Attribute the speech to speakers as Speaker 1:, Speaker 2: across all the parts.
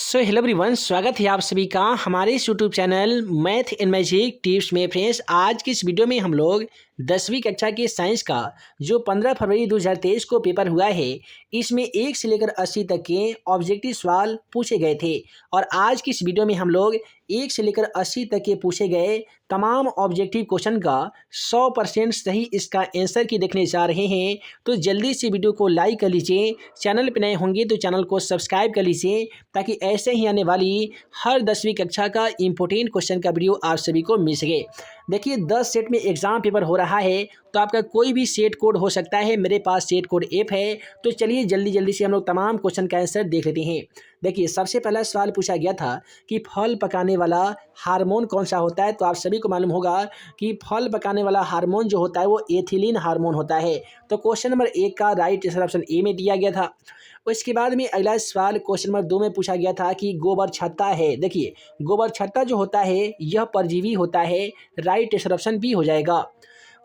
Speaker 1: Hello everyone, स्वागत है आप सभी का हमारे इस YouTube channel math and magic tips में। फ्रेंड्स, आज की इस वीडियो में हम लोग 10वीं कक्षा के साइंस का जो 15 फरवरी 2023 को पेपर हुआ है, इसमें 1 से लेकर 80 तक के ऑब्जेक्टिव सवाल पूछे गए थे। और आज की इस वीडियो में हम लोग 1 से लेकर 80 तक के पूछे गए तमाम ऑब्जेक्टिव क्वेश्चन का 100% सही इसका आंसर की देखने जा रहे हैं। तो जल्दी से वीडियो को लाइक कर लीजिए, चैनल पर नए होंगे तो चैनल को सब्सक्राइब कर लीजिए, ताकि ऐसे ही आने वाली हर 10वीं कक्षा का इंपॉर्टेंट क्वेश्चन का वीडियो आप सभी को मिल सके। देखिए, 10 सेट में एग्जाम पेपर हो रहा है, तो आपका कोई भी सेट कोड हो सकता है। मेरे पास सेट कोड ऐप है, तो चलिए जल्दी से हम लोग तमाम क्वेश्चन का आंसर देख लेते हैं। देखिए, सबसे पहला सवाल पूछा गया था कि फल पकाने वाला हार्मोन कौन सा होता है। तो आप सभी को मालूम होगा कि फल पकाने वाला हार्मोन जो होता है वो एथिलीन हार्मोन होता है। तो क्वेश्चन नंबर 1 का राइट आंसर ऑप्शन ए में दिया गया था। उसके बाद में अगला सवाल क्वेश्चन नंबर 2 में पूछा गया था कि गोबर छत्ता है। देखिए, गोबर छत्ता जो होता है यह परजीवी होता है, राइट आंसर ऑप्शन बी हो जाएगा।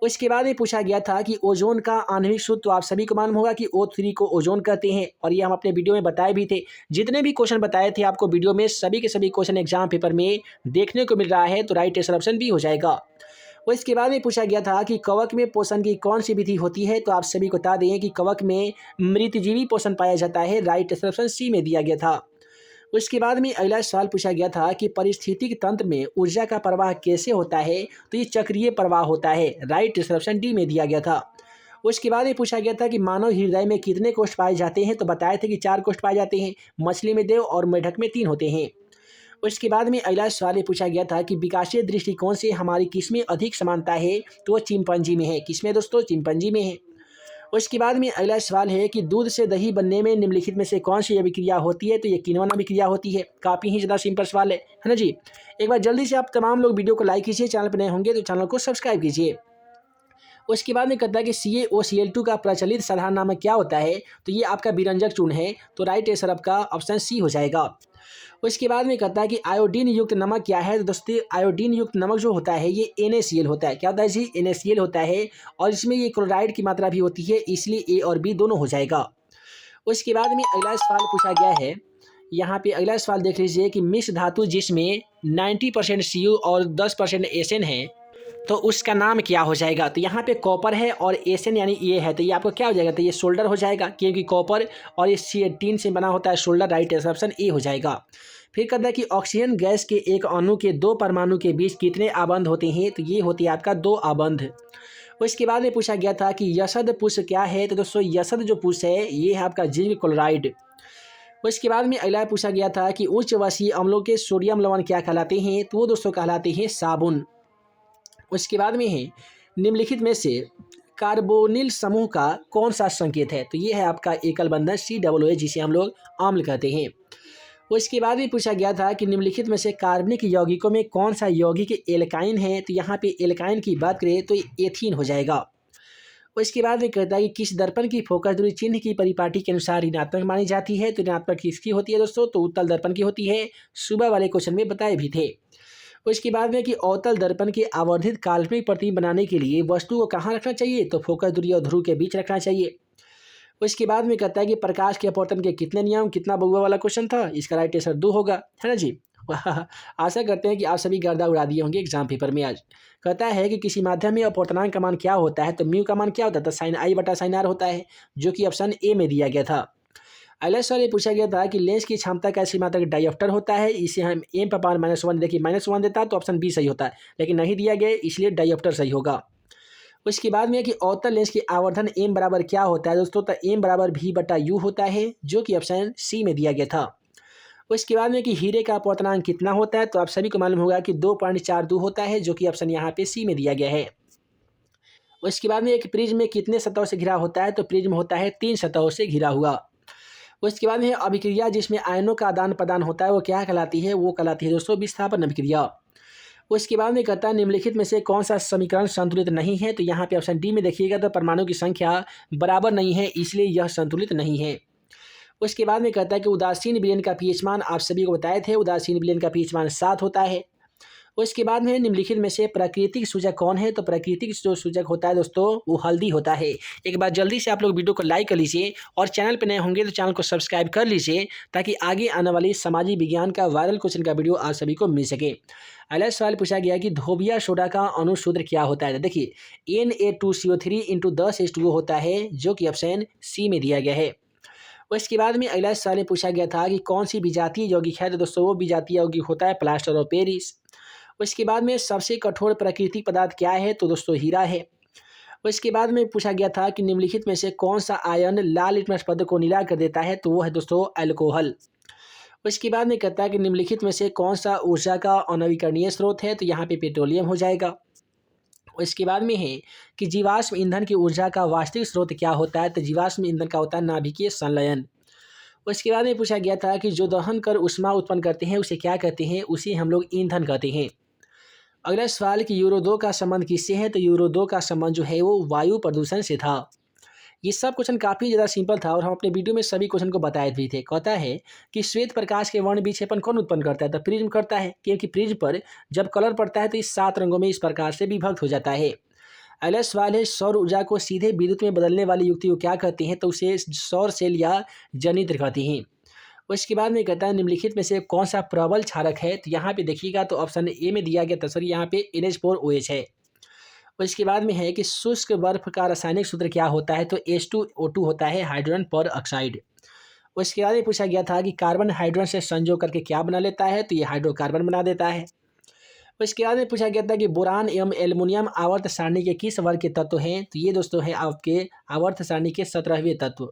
Speaker 1: उसके बाद में पूछा गया था कि ओजोन का आणविक सूत्र। तो आप सभी को मालूम होगा कि O3 को ओजोन कहते हैं, और ये हम अपने वीडियो में बताए भी थे। जितने भी क्वेश्चन बताए थे आपको वीडियो में, सभी के सभी क्वेश्चन एग्जाम पेपर में देखने को मिल रहा है, तो राइट आंसर ऑप्शन बी हो जाएगा। इसके बाद में पूछा गया था कि कवक में पोषण की कौन सी विधि होती है। तो आप सभी को बता दें कि कवक में मृतजीवी पोषण पाया जाता है, राइट आंसर ऑप्शन सी में दिया गया था। उसके बाद में अगला सवाल पूछा गया था कि पारिस्थितिक तंत्र में ऊर्जा का प्रवाह कैसे होता है। तो ये चक्रीय प्रवाह होता है, राइट आंसर ऑप्शन डी में दिया गया था। उसके बाद में पूछा गया था कि मानव हृदय में कितने कोष्ठ पाए जाते हैं। तो बताए थे कि 4 कोष्ठ पाए जाते हैं, मछली में 2 और मेढक में 3 होते हैं। उसके बाद में अगला सवाल ये पूछा गया था कि विकासीय दृष्टिकोण से हमारी किसमें अधिक समानता है। तो वो चिंपैंजी में है। किसमें दोस्तों? चिंपैंजी में है। उसके बाद में अगला सवाल है कि दूध से दही बनने में निम्नलिखित में से कौन सी अभिक्रिया होती है। तो ये किण्वन अभिक्रिया होती है। काफ़ी ही ज़्यादा सिंपल सवाल है ना जी। एक बार जल्दी से आप तमाम लोग वीडियो को लाइक कीजिए, चैनल पर नए होंगे तो चैनल को सब्सक्राइब कीजिए। उसके बाद में कहता है कि CaOCl2 का प्रचलित साधारण नाम क्या होता है। तो ये आपका विरंजक चूर्ण है, तो राइट आंसर आपका ऑप्शन सी हो जाएगा। उसके बाद में कहता है कि आयोडीन युक्त नमक क्या है। तो दोस्तों, आयोडीन युक्त नमक जो होता है ये NaCl होता है। क्या होता है जी? NaCl होता है, और इसमें ये क्लोराइड की मात्रा भी होती है, इसलिए ए और बी दोनों हो जाएगा। उसके बाद में अगला सवाल पूछा गया है, यहाँ पे अगला सवाल देख लीजिए कि मिश्र धातु जिसमें 90% Cu और 10% एसएन है, तो उसका नाम क्या हो जाएगा। तो यहाँ पे कॉपर है और एसएन यानी ये है, तो ये आपको क्या हो जाएगा। तो ये सोल्डर हो जाएगा, क्योंकि कॉपर और ये टीन से बना होता है solder, right answer option A हो जाएगा। फिर कहता है कि ऑक्सीजन गैस के एक अणु के 2 परमाणु के बीच कितने आबंध होते हैं। तो ये होती है आपका 2 आबंध। उसके बाद में पूछा गया था कि यशद पुष्प क्या है। तो दोस्तों, यशद जो पुष्प है ये है आपका जिंक क्लोराइड। उसके बाद में अगला पूछा गया था कि उच्च वसीय अम्लों के सोडियम लवण क्या कहलाते हैं। तो वो दोस्तों कहलाते हैं साबुन। उसके बाद में है निम्नलिखित में से कार्बोनिल समूह का कौन सा संकेत है। तो ये है आपका एकल बंधन COOH, जिसे हम लोग अम्ल कहते हैं। उसके बाद भी पूछा गया था कि निम्नलिखित में से कार्बनिक यौगिकों में कौन सा यौगिक एल्काइन है। तो यहाँ पे एल्काइन की बात करें तो एथीन हो जाएगा। उसके बाद में कहता है कि किस दर्पण की फोकस दूरी चिन्ह की परिपाटी के अनुसार ऋणात्मक मानी जाती है। तो ऋणात्मक किसकी होती है दोस्तों? तो उत्तल दर्पण की होती है। सुबह वाले क्वेश्चन में बताए भी थे। उसके बाद में कि अवतल दर्पण की आवर्धित काल्पनिक प्रतिबिंब बनाने के लिए वस्तु को कहाँ रखना चाहिए। तो फोकस दूरी और ध्रुव के बीच रखना चाहिए। उसके बाद में कहता है कि प्रकाश के अपवर्तन के कितने नियम। कितना बहुआ वाला क्वेश्चन था, इसका राइट आंसर 2 होगा, है ना जी। आशा करते हैं कि आप सभी गर्दा उड़ा दिए होंगे एग्जाम पेपर में आज। कहता है कि किसी माध्यम में अपवर्तनांक का मान क्या होता है। तो म्यू का मान क्या होता है। तो sin I बटा sin R होता है, जो कि ऑप्शन ए में दिया गया था। अगला सवाल ये पूछा गया था कि लेंस की क्षमता कैसी मात्रा का डायोप्टर होता है। इसे हम m पर पावर -1, देखिए -1 देता है, तो ऑप्शन बी सही होता है, लेकिन नहीं दिया गया, इसलिए डायोप्टर सही होगा। उसके बाद में कि अवतल लेंस की आवर्धन m बराबर क्या होता है दोस्तों। तो m बराबर v बटा u होता है, जो कि ऑप्शन सी में दिया गया था। उसके बाद में कि हीरे का अपवर्तनांक कितना होता है। तो आप सभी को मालूम होगा कि 2.42 होता है, जो कि ऑप्शन यहाँ पे सी में दिया गया है। उसके बाद में एक प्रिज्म में कितने सतहों से घिरा होता है। तो प्रिज्म होता है 3 सतहों से घिरा हुआ। उसके बाद में अभिक्रिया जिसमें आयनों का आदान प्रदान होता है वो क्या कहलाती है। वो कहलाती है दोस्तों विस्थापन अभिक्रिया। उसके बाद में कहता है निम्नलिखित में से कौन सा समीकरण संतुलित नहीं है। तो यहाँ पे ऑप्शन डी में देखिएगा तो परमाणु की संख्या बराबर नहीं है, इसलिए यह संतुलित नहीं है। उसके बाद में कहता है कि उदासीन विलयन का पीएच मान आप सभी को बताए थे, उदासीन विलयन का पीएच मान 7 होता है। उसके बाद में निम्नलिखित में से प्राकृतिक सूचक कौन है? तो प्राकृतिक जो सूचक होता है दोस्तों वो हल्दी होता है। एक बार जल्दी से आप लोग वीडियो को लाइक कर लीजिए और चैनल पर नए होंगे तो चैनल को सब्सक्राइब कर लीजिए ताकि आगे आने वाली सामाजिक विज्ञान का वायरल क्वेश्चन का वीडियो आप सभी को मिल सके। अगला सवाल पूछा गया कि धोबिया सोडा का अणुसूत्र क्या होता है? देखिए Na2CO3 इंटू 10H2O होता है जो कि ऑप्शन सी में दिया गया है। उसके बाद में अगला सवाल में पूछा गया था कि कौन सी विजातीय यौगिक है? तो दोस्तों वो विजातीय यौगिक होता है प्लास्टर ऑफ पेरिस। उसके बाद में सबसे कठोर प्राकृतिक पदार्थ क्या है? तो दोस्तों हीरा है। उसके बाद में पूछा गया था कि निम्नलिखित में से कौन सा आयन लाल लिटमस पद को नीला कर देता है? तो वो है दोस्तों अल्कोहल। उसके बाद में कहता है कि निम्नलिखित में से कौन सा ऊर्जा का अनवीकरणीय स्रोत है? तो यहाँ पे पेट्रोलियम हो जाएगा। इसके बाद में है कि जीवाश्म ईंधन की ऊर्जा का वास्तविक स्रोत क्या होता है? तो जीवाश्म ईंधन का होता है नाभिकीय संलयन। उसके बाद में पूछा गया था कि जो दहन कर ऊष्मा उत्पन्न करते हैं उसे क्या कहते हैं? उसे हम लोग ईंधन कहते हैं। अगला सवाल कि यूरो 2 का संबंध किससे है? तो यूरो 2 का संबंध जो है वो वायु प्रदूषण से था। ये सब क्वेश्चन काफ़ी ज़्यादा सिंपल था और हम अपने वीडियो में सभी क्वेश्चन को बताए भी थे। कहता है कि श्वेत प्रकाश के वर्ण विक्षेपण कौन उत्पन्न करता है? तो प्रिज्म करता है, क्योंकि प्रिज्म पर जब कलर पड़ता है तो इस 7 रंगों में इस प्रकार से विभक्त हो जाता है। अगला सवाल है सौर ऊर्जा को सीधे विद्युत में बदलने वाली युक्ति को क्या कहते हैं? तो उसे सौर सेल या जनित्र कहते हैं। उसके बाद में कहता है निम्नलिखित में से कौन सा प्रबल क्षारक है? तो यहाँ पे देखिएगा तो ऑप्शन ए में दिया गया था, सॉरी यहाँ पे NH4OH है। उसके बाद में है कि शुष्क बर्फ का रासायनिक सूत्र क्या होता है? तो H2O2 होता है, हाइड्रोजन पर ऑक्साइड। उसके बाद में पूछा गया था कि कार्बन हाइड्रोजन से संजोग करके क्या बना लेता है? तो ये हाइड्रोकार्बन बना देता है। उसके बाद में पूछा गया था कि बोरान एवं एल्युमिनियम आवर्त सारणी के किस वर्ग के तत्व हैं? तो ये दोस्तों है आपके आवर्त सारणी के 17वें तत्व।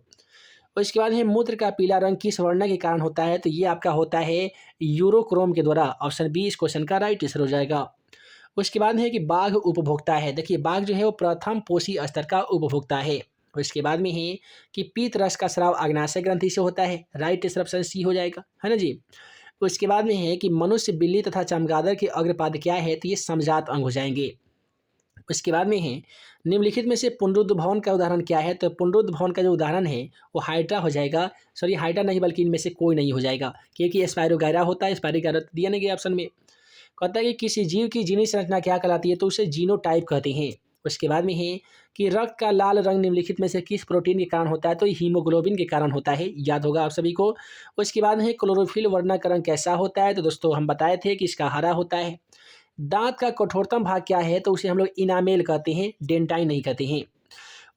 Speaker 1: उसके बाद है मूत्र का पीला रंग किस वर्ण के कारण होता है? तो ये आपका होता है यूरोक्रोम के द्वारा। ऑप्शन बी इस क्वेश्चन का राइट आंसर हो जाएगा। उसके बाद है कि बाघ उपभोक्ता है। देखिए बाघ जो है वो प्रथम पोषी स्तर का उपभोक्ता है। उसके बाद में है कि पीत रस का स्राव अग्नाशय ग्रंथि से होता है, राइट आंसर ऑप्शन सी हो जाएगा, है ना जी। उसके बाद में है कि मनुष्य, बिल्ली तथा चमगादड़ के अग्रपाद क्या है? तो ये समजात अंग हो जाएंगे। उसके बाद में है निम्नलिखित में से पुनरुद्ध भवन का उदाहरण क्या है? तो पुनरुद्ध भवन का जो उदाहरण है वो हाइड्रा हो जाएगा, सॉरी हाइड्रा नहीं बल्कि इनमें से कोई नहीं हो जाएगा, क्योंकि स्पायरोगायरा होता है, स्पायरोगायरा दिया नहीं गया ऑप्शन में। कहता है कि किसी जीव की जीनी संरचना क्या कहलाती है? तो उसे जीनोटाइप कहते हैं। उसके बाद में है कि रक्त का लाल रंग निम्नलिखित में से किस प्रोटीन के कारण होता है? तो हीमोग्लोबिन के कारण होता है, याद होगा आप सभी को। उसके बाद में है क्लोरोफिल वर्णक का रंग कैसा होता है? तो दोस्तों हम बताए थे कि इसका हरा होता है। दांत का कठोरतम भाग क्या है? तो उसे हम लोग इनामेल कहते हैं, डेंटाइन नहीं कहते हैं।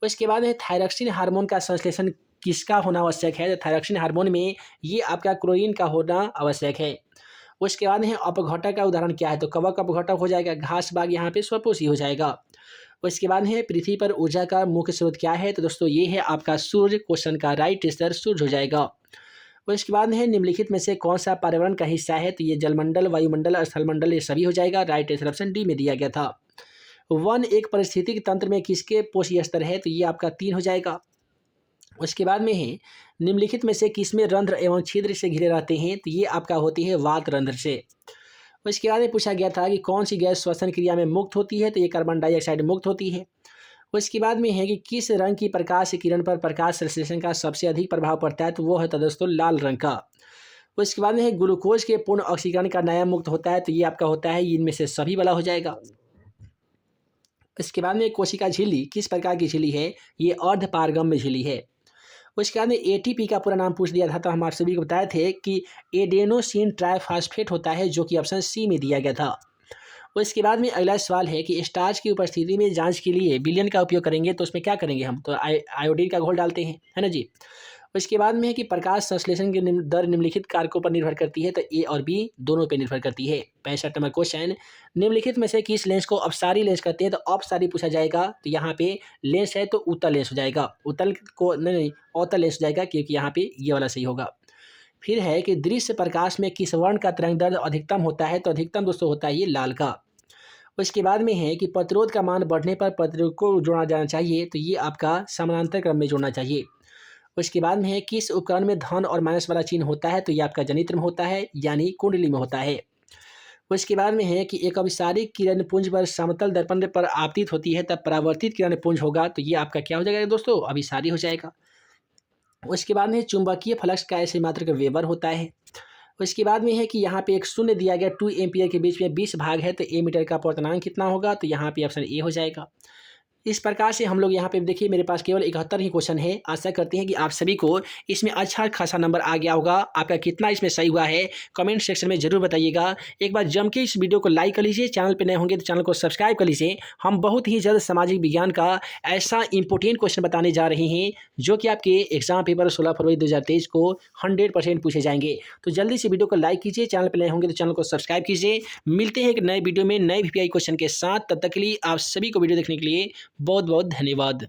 Speaker 1: उसके बाद है थायरॉक्सिन हार्मोन का संश्लेषण किसका होना आवश्यक है? तो थायरॉक्सिन हार्मोन में ये आपका क्लोरीन का होना आवश्यक है। उसके बाद है अपघटक का उदाहरण क्या है? तो कवक अपघटक हो जाएगा, घास बाग यहाँ पे स्वपोषी हो जाएगा। उसके बाद है पृथ्वी पर ऊर्जा का मुख्य स्रोत क्या है? तो दोस्तों ये है आपका सूर्य, क्वेश्चन का राइट आंसर सूर्य हो जाएगा। उसके बाद है निम्नलिखित में से कौन सा पर्यावरण का हिस्सा है? तो ये जलमंडल, वायुमंडल, स्थलमंडल ये सभी हो जाएगा, राइट आंसर ऑप्शन डी में दिया गया था। वन एक पारिस्थितिक तंत्र में किसके पोषी स्तर है? तो ये आपका 3 हो जाएगा। उसके बाद में है निम्नलिखित में से किसमें रंध्र एवं छिद्र से घिरे रहते हैं? तो ये आपका होती है वात रंध्र से। उसके बाद में पूछा गया था कि कौन सी गैस श्वसन क्रिया में मुक्त होती है? तो ये कार्बन डाइऑक्साइड मुक्त होती है। उसके बाद में है कि किस रंग की प्रकाश किरण पर प्रकाश संश्लेषण का सबसे अधिक प्रभाव पड़ता है? तो वो है दोस्तों लाल रंग का। उसके बाद में है ग्लूकोज के पूर्ण ऑक्सीकरण का नया मुक्त होता है, तो ये आपका होता है इनमें से सभी वाला हो जाएगा। इसके बाद में कोशिका झिल्ली किस प्रकार की झिल्ली है? ये अर्धपारगम्य झिल्ली है। उसके बाद में ATP का पूरा नाम पूछ दिया था, तो हम आप सभी को बताए थे कि एडेनोसिन ट्राइफॉस्फेट होता है, जो कि ऑप्शन सी में दिया गया था। उसके बाद में अगला सवाल है कि स्टार्च की उपस्थिति में जांच के लिए विलयन का उपयोग करेंगे, तो उसमें क्या करेंगे हम? तो आयोडीन का घोल डालते हैं, है ना जी। उसके बाद में है कि प्रकाश संश्लेषण की दर निम्नलिखित कारकों पर निर्भर करती है, तो ए और बी दोनों पर निर्भर करती है। 65 नंबर क्वेश्चन, निम्नलिखित में से किस लेंस को अपसारी लेंस कहते हैं? तो अपसारी पूछा जाएगा, तो यहाँ पे लेंस है तो उत्तल लेंस हो जाएगा, उत्तल को नहीं अवतल लेंस हो जाएगा, क्योंकि यहाँ पे ये वाला सही होगा। फिर है कि दृश्य प्रकाश में किस वर्ण का तरंग दैर्ध्य अधिकतम होता है? तो अधिकतम दोस्तों होता है ये लाल का। उसके बाद में है कि प्रतिरोध का मान बढ़ने पर प्रतिरोध को जोड़ा जाना चाहिए, तो ये आपका समानांतर क्रम में जोड़ना चाहिए। उसके बाद में है किस उपकरण में धन और माइनस वाला चिन्ह होता है? तो ये आपका जनित्र में होता है, यानी कुंडली में होता है। उसके बाद में है कि एक अभिसारित किरण पुंज पर समतल दर्पण पर आपतित होती है, तब परावर्तित किरण पुंज होगा, तो ये आपका क्या हो जाएगा दोस्तों? अभिसारी हो जाएगा। उसके बाद में चुंबकीय फ्लक्स का ऐसे मात्रक वेबर होता है। उसके बाद में है कि यहाँ पे एक शून्य दिया गया, 2 एम्पियर के बीच में 20 भाग है, तो ए मीटर का अपवर्तनांक कितना होगा, तो यहाँ पे ऑप्शन ए हो जाएगा। इस प्रकार से हम लोग यहाँ पे देखिए मेरे पास केवल 71 ही क्वेश्चन है। आशा करते हैं कि आप सभी को इसमें अच्छा खासा नंबर आ गया होगा। आपका कितना इसमें सही हुआ है कमेंट सेक्शन में ज़रूर बताइएगा। एक बार जम के इस वीडियो को लाइक कर लीजिए, चैनल पे नए होंगे तो चैनल को सब्सक्राइब कर लीजिए। हम बहुत ही जल्द सामाजिक विज्ञान का ऐसा इंपॉर्टेंट क्वेश्चन बताने जा रहे हैं जो कि आपके एग्जाम पेपर 16 फरवरी 2023 को 100% पूछे जाएंगे। तो जल्दी से वीडियो को लाइक कीजिए, चैनल पर नए होंगे तो चैनल को सब्सक्राइब कीजिए। मिलते हैं एक नए वीडियो में नए VPI क्वेश्चन के साथ। तब तक के लिए आप सभी को वीडियो देखने के लिए बहुत बहुत धन्यवाद।